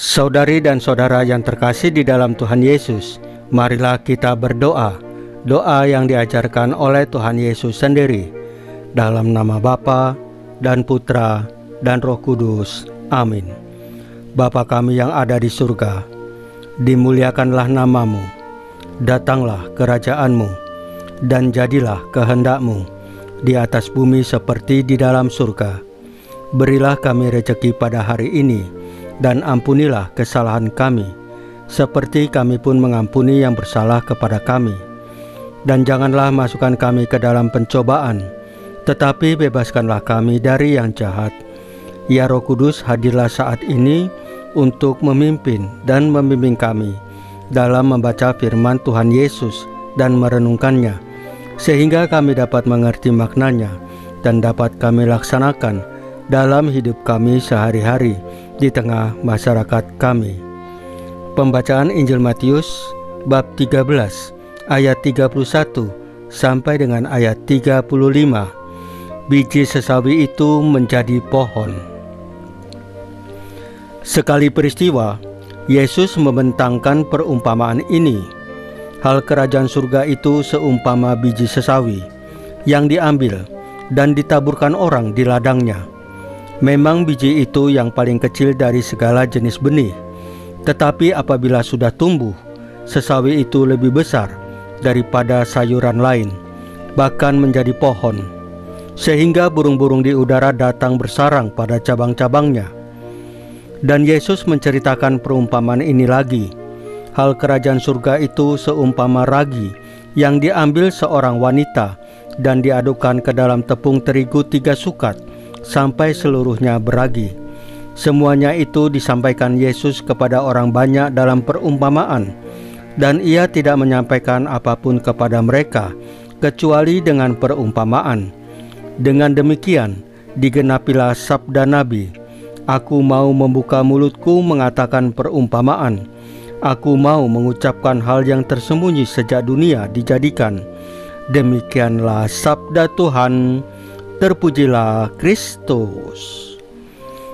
Saudari dan saudara yang terkasih di dalam Tuhan Yesus, marilah kita berdoa, doa yang diajarkan oleh Tuhan Yesus sendiri. Dalam nama Bapa dan Putra dan Roh Kudus. Amin. Bapa kami yang ada di surga, dimuliakanlah namamu, datanglah kerajaan-Mu, dan jadilah kehendak-Mu di atas bumi seperti di dalam surga. Berilah kami rezeki pada hari ini, dan ampunilah kesalahan kami, seperti kami pun mengampuni yang bersalah kepada kami. Dan janganlah masukkan kami ke dalam pencobaan, tetapi bebaskanlah kami dari yang jahat. Ya Roh Kudus, hadirlah saat ini untuk memimpin dan membimbing kami dalam membaca firman Tuhan Yesus dan merenungkannya, sehingga kami dapat mengerti maknanya dan dapat kami laksanakan dalam hidup kami sehari-hari di tengah masyarakat kami. Pembacaan Injil Matius bab 13 ayat 31 sampai dengan ayat 35. Biji sesawi itu menjadi pohon. Sekali peristiwa, Yesus membentangkan perumpamaan ini. Hal kerajaan surga itu seumpama biji sesawi yang diambil dan ditaburkan orang di ladangnya. Memang biji itu yang paling kecil dari segala jenis benih, tetapi apabila sudah tumbuh, sesawi itu lebih besar daripada sayuran lain, bahkan menjadi pohon, sehingga burung-burung di udara datang bersarang pada cabang-cabangnya. Dan Yesus menceritakan perumpamaan ini lagi. Hal kerajaan surga itu seumpama ragi yang diambil seorang wanita dan diadukkan ke dalam tepung terigu 3 sukat sampai seluruhnya beragi. Semuanya itu disampaikan Yesus kepada orang banyak dalam perumpamaan, dan ia tidak menyampaikan apapun kepada mereka kecuali dengan perumpamaan. Dengan demikian digenapilah sabda Nabi, "Aku mau membuka mulutku mengatakan perumpamaan. Aku mau mengucapkan hal yang tersembunyi sejak dunia dijadikan." Demikianlah sabda Tuhan. Terpujilah Kristus.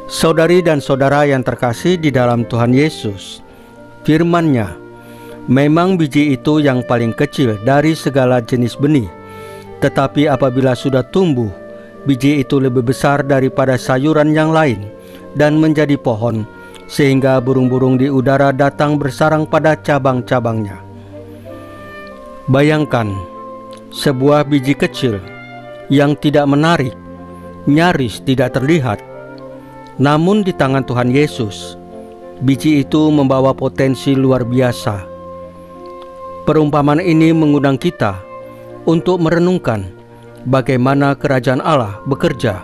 Saudari dan saudara yang terkasih di dalam Tuhan Yesus, firman-Nya, memang biji itu yang paling kecil dari segala jenis benih, tetapi apabila sudah tumbuh, biji itu lebih besar daripada sayuran yang lain dan menjadi pohon, sehingga burung-burung di udara datang bersarang pada cabang-cabangnya. Bayangkan sebuah biji kecil yang tidak menarik, nyaris tidak terlihat. Namun di tangan Tuhan Yesus, biji itu membawa potensi luar biasa. Perumpamaan ini mengundang kita untuk merenungkan bagaimana kerajaan Allah bekerja,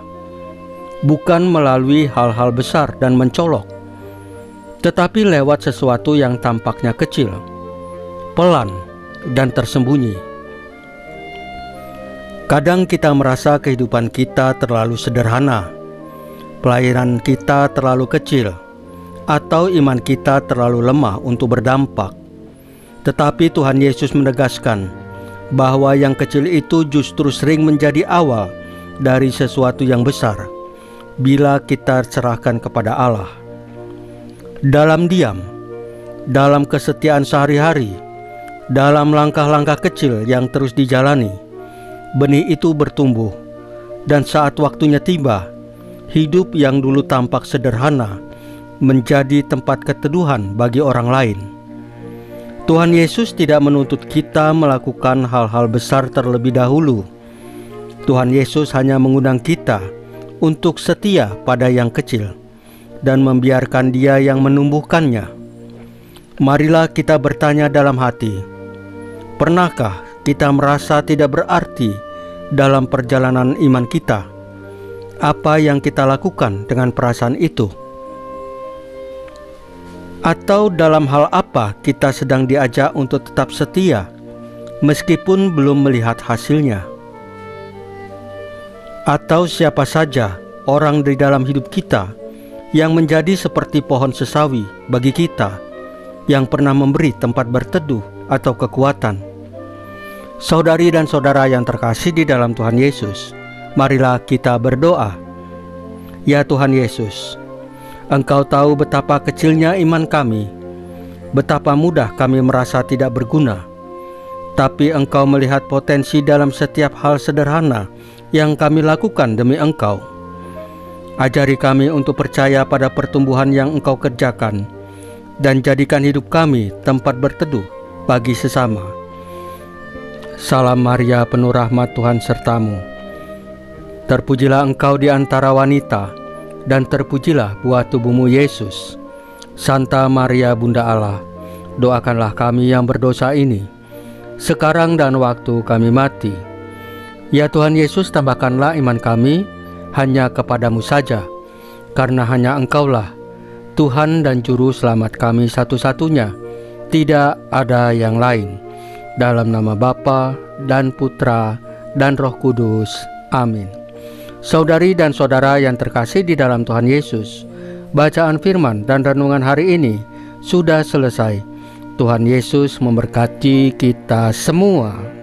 bukan melalui hal-hal besar dan mencolok, tetapi lewat sesuatu yang tampaknya kecil, pelan, dan tersembunyi. Kadang kita merasa kehidupan kita terlalu sederhana, pelayanan kita terlalu kecil, atau iman kita terlalu lemah untuk berdampak. Tetapi Tuhan Yesus menegaskan bahwa yang kecil itu justru sering menjadi awal dari sesuatu yang besar bila kita serahkan kepada Allah. Dalam diam, dalam kesetiaan sehari-hari, dalam langkah-langkah kecil yang terus dijalani, benih itu bertumbuh, dan saat waktunya tiba, hidup yang dulu tampak sederhana menjadi tempat keteduhan bagi orang lain. Tuhan Yesus tidak menuntut kita melakukan hal-hal besar terlebih dahulu. Tuhan Yesus hanya mengundang kita untuk setia pada yang kecil dan membiarkan Dia yang menumbuhkannya. Marilah kita bertanya dalam hati, pernahkah kita merasa tidak berarti dalam perjalanan iman kita? Apa yang kita lakukan dengan perasaan itu? Atau dalam hal apa kita sedang diajak untuk tetap setia meskipun belum melihat hasilnya? Atau siapa saja orang di dalam hidup kita yang menjadi seperti pohon sesawi bagi kita, yang pernah memberi tempat berteduh atau kekuatan? Saudari dan saudara yang terkasih di dalam Tuhan Yesus, marilah kita berdoa. Ya Tuhan Yesus, Engkau tahu betapa kecilnya iman kami, betapa mudah kami merasa tidak berguna. Tapi Engkau melihat potensi dalam setiap hal sederhana yang kami lakukan demi Engkau. Ajari kami untuk percaya pada pertumbuhan yang Engkau kerjakan, dan jadikan hidup kami tempat berteduh bagi sesama. Salam Maria, penuh rahmat, Tuhan sertamu. Terpujilah Engkau di antara wanita, dan terpujilah buah tubuhmu Yesus. Santa Maria Bunda Allah, doakanlah kami yang berdosa ini, sekarang dan waktu kami mati. Ya Tuhan Yesus, tambahkanlah iman kami hanya kepadamu saja, karena hanya Engkaulah Tuhan dan Juru Selamat kami satu-satunya, tidak ada yang lain. Dalam nama Bapa dan Putra dan Roh Kudus. Amin. Saudari dan saudara yang terkasih di dalam Tuhan Yesus, bacaan firman dan renungan hari ini sudah selesai. Tuhan Yesus memberkati kita semua.